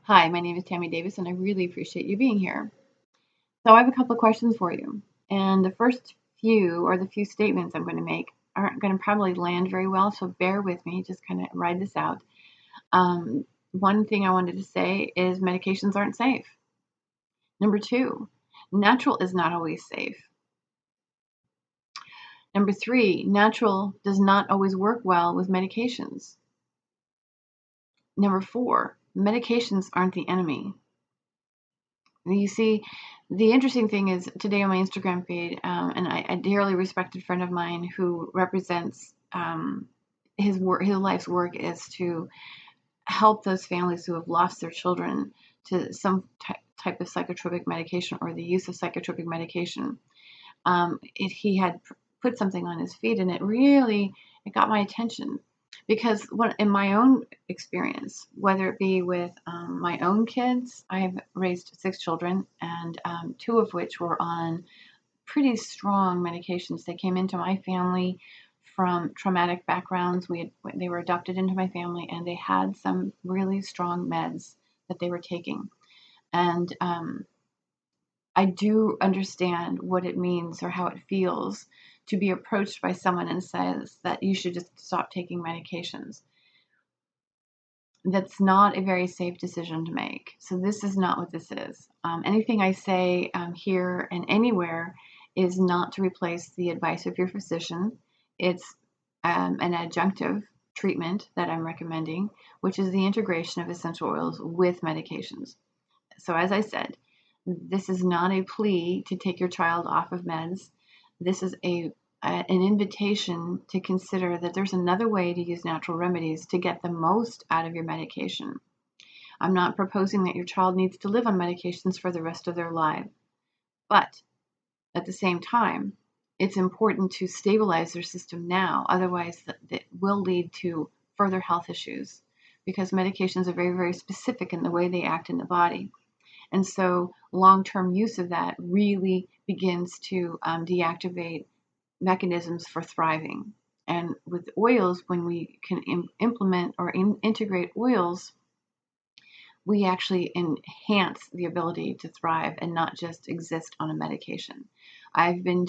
Hi, my name is Tammy Davis, and I really appreciate you being here. So, I have a couple of questions for you. And the first few, or the few statements I'm going to make, aren't going to probably land very well, so bear with me. Just kind of ride this out. One thing I wanted to say is medications aren't safe. Number two, natural is not always safe. Number three, natural does not always work well with medications. Number four, medications aren't the enemy. You see, the interesting thing is today on my Instagram feed, and a dearly respected friend of mine who represents his work, his life's work is to help those families who have lost their children to some type of psychotropic medication or the use of psychotropic medication. He had put something on his feed, and it got my attention because in my own experience, whether it be with my own kids, I've raised 6 children, and two of which were on pretty strong medications. They came into my family from traumatic backgrounds. They were adopted into my family, and they had some really strong meds that they were taking, and I do understand what it means or how it feels to be approached by someone and says that you should just stop taking medications. That's not a very safe decision to make. So this is not what this is. Anything I say here and anywhere is not to replace the advice of your physician. It's an adjunctive treatment that I'm recommending, which is the integration of essential oils with medications. So as I said, this is not a plea to take your child off of meds. This is an invitation to consider that there's another way to use natural remedies to get the most out of your medication. I'm not proposing that your child needs to live on medications for the rest of their life, but at the same time, it's important to stabilize their system now. Otherwise, that will lead to further health issues because medications are very, very specific in the way they act in the body. And so long-term use of that really begins to deactivate mechanisms for thriving. And with oils, when we can implement or integrate oils, we actually enhance the ability to thrive and not just exist on a medication. I've been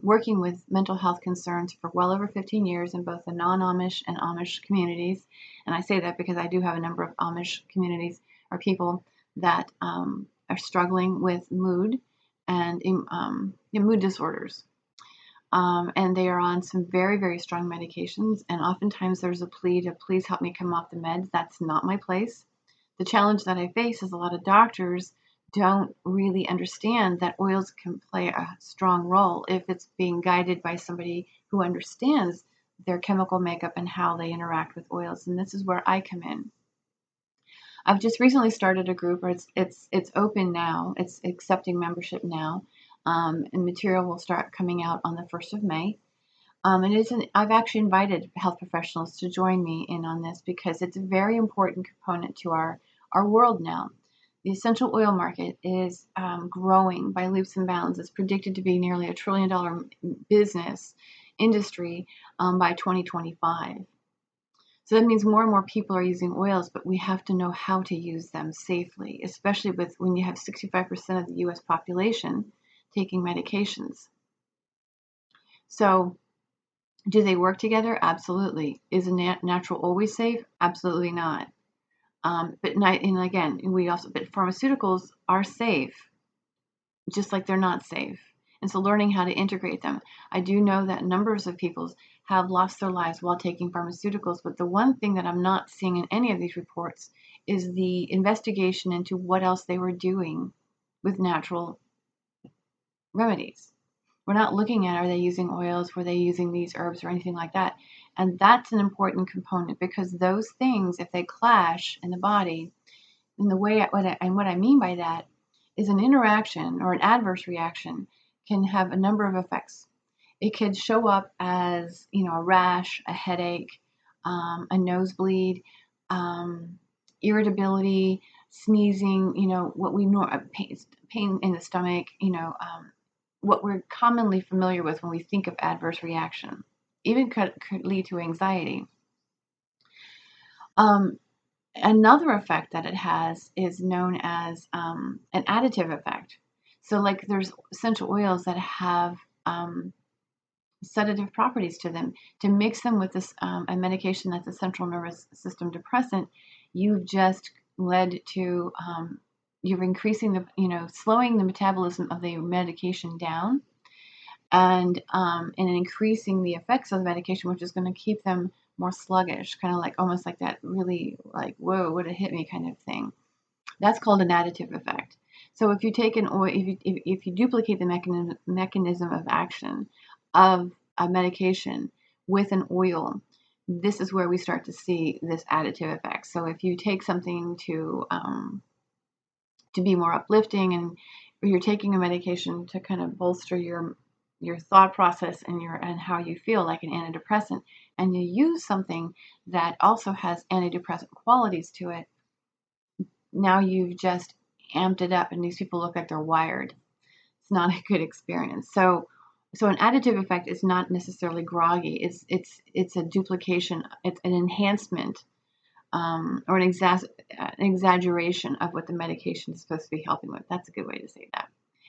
working with mental health concerns for well over 15 years in both the non-Amish and Amish communities. And I say that because I do have a number of Amish communities or people that are struggling with mood and mood disorders. And they are on some very, very strong medications. And oftentimes there's a plea to please help me come off the meds. That's not my place. The challenge that I face is a lot of doctors don't really understand that oils can play a strong role if it's being guided by somebody who understands their chemical makeup and how they interact with oils. And this is where I come in. I've just recently started a group, or it's open now. It's accepting membership now, and material will start coming out on the 1st of May. I've actually invited health professionals to join me in on this because it's a very important component to our world now. The essential oil market is growing by leaps and bounds. It's predicted to be nearly $1 trillion industry by 2025. So that means more and more people are using oils, but we have to know how to use them safely, especially when you have 65% of the US population taking medications. So do they work together? Absolutely. Is a natural always safe? Absolutely not. But pharmaceuticals are safe, just like they're not safe. And so learning how to integrate them. I do know that numbers of people have lost their lives while taking pharmaceuticals, but the one thing that I'm not seeing in any of these reports is the investigation into what else they were doing with natural remedies. We're not looking at, are they using oils, were they using these herbs or anything like that? And that's an important component because those things, if they clash in the body, in the way, what I mean by that is an interaction or an adverse reaction can have a number of effects. It could show up as, a rash, a headache, a nosebleed, irritability, sneezing, what we know, pain in the stomach, what we're commonly familiar with when we think of adverse reaction, even could lead to anxiety. Another effect that it has is known as an additive effect. So, like, there's essential oils that have sedative properties to them. To mix them with this a medication that's a central nervous system depressant, you've just led to you're increasing the slowing the metabolism of the medication down, and increasing the effects of the medication, which is going to keep them more sluggish, kind of like almost like that really like whoa, would it hit me kind of thing. That's called an additive effect. So if you take an oil, if you duplicate the mechanism of action of a medication with an oil, this is where we start to see this additive effect. So if you take something to be more uplifting, and you're taking a medication to kind of bolster your thought process and how you feel, like an antidepressant, and you use something that also has antidepressant qualities to it, now you've just amped it up and these people look like they're wired. It's not a good experience. So an additive effect is not necessarily groggy. It's a duplication. It's an enhancement, or an exaggeration of what the medication is supposed to be helping with. That's a good way to say that.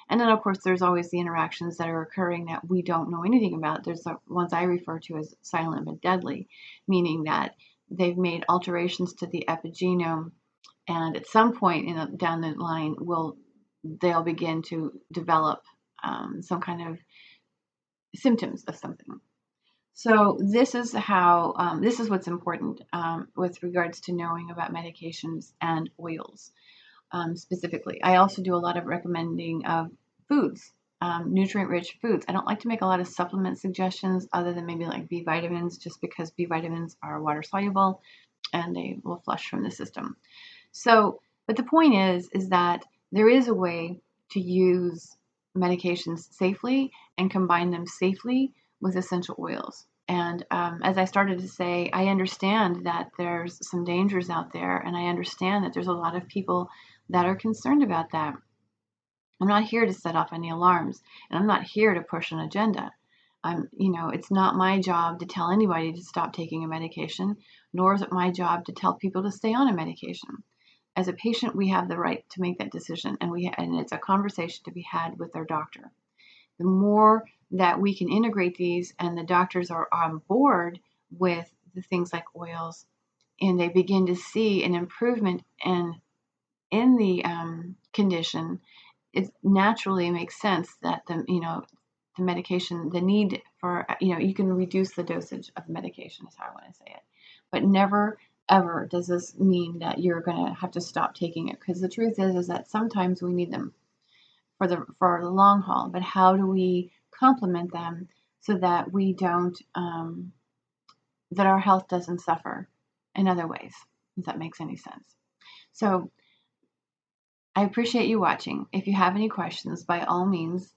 And then, of course, there's always the interactions that are occurring that we don't know anything about. There's the ones I refer to as silent but deadly, meaning that they've made alterations to the epigenome, and at some point down the line, they'll begin to develop some kind of symptoms of something. So this is what's important with regards to knowing about medications and oils specifically. I also do a lot of recommending of foods, nutrient-rich foods. I don't like to make a lot of supplement suggestions other than maybe like B vitamins, just because B vitamins are water soluble and they will flush from the system. So, but the point is that there is a way to use medications safely and combine them safely with essential oils. And as I started to say, I understand that there's some dangers out there, and I understand that there's a lot of people that are concerned about that. I'm not here to set off any alarms, and I'm not here to push an agenda. It's not my job to tell anybody to stop taking a medication, nor is it my job to tell people to stay on a medication. As a patient, we have the right to make that decision, and it's a conversation to be had with their doctor. The more that we can integrate these, and the doctors are on board with the things like oils, and they begin to see an improvement in the condition, it naturally makes sense that the medication, the need for, you can reduce the dosage of medication is how I want to say it. But never, ever does this mean that you're going to have to stop taking it, because the truth is that sometimes we need them for the long haul. But how do we complement them so that we don't, that our health doesn't suffer in other ways, if that makes any sense. So I appreciate you watching. If you have any questions, by all means,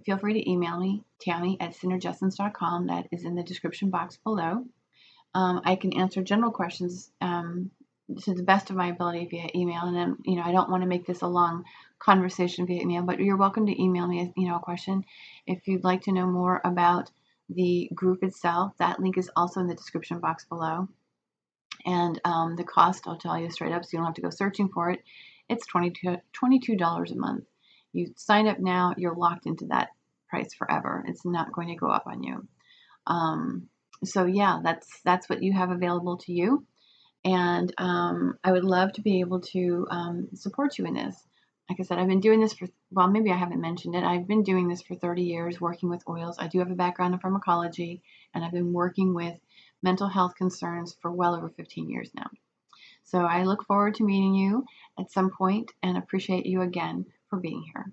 feel free to email me, Tammy@synergessence.com. That is in the description box below. I can answer general questions to the best of my ability via email. And then, I don't want to make this a long conversation via email, but you're welcome to email me, a question. If you'd like to know more about the group itself, that link is also in the description box below. And the cost, I'll tell you straight up, so you don't have to go searching for it. It's $22 a month. You sign up now, you're locked into that price forever. It's not going to go up on you. So yeah, that's what you have available to you. And I would love to be able to support you in this. Like I said, I've been doing this maybe I haven't mentioned it. I've been doing this for 30 years, working with oils. I do have a background in pharmacology, and I've been working with mental health concerns for well over 15 years now. So I look forward to meeting you at some point, and appreciate you again for being here.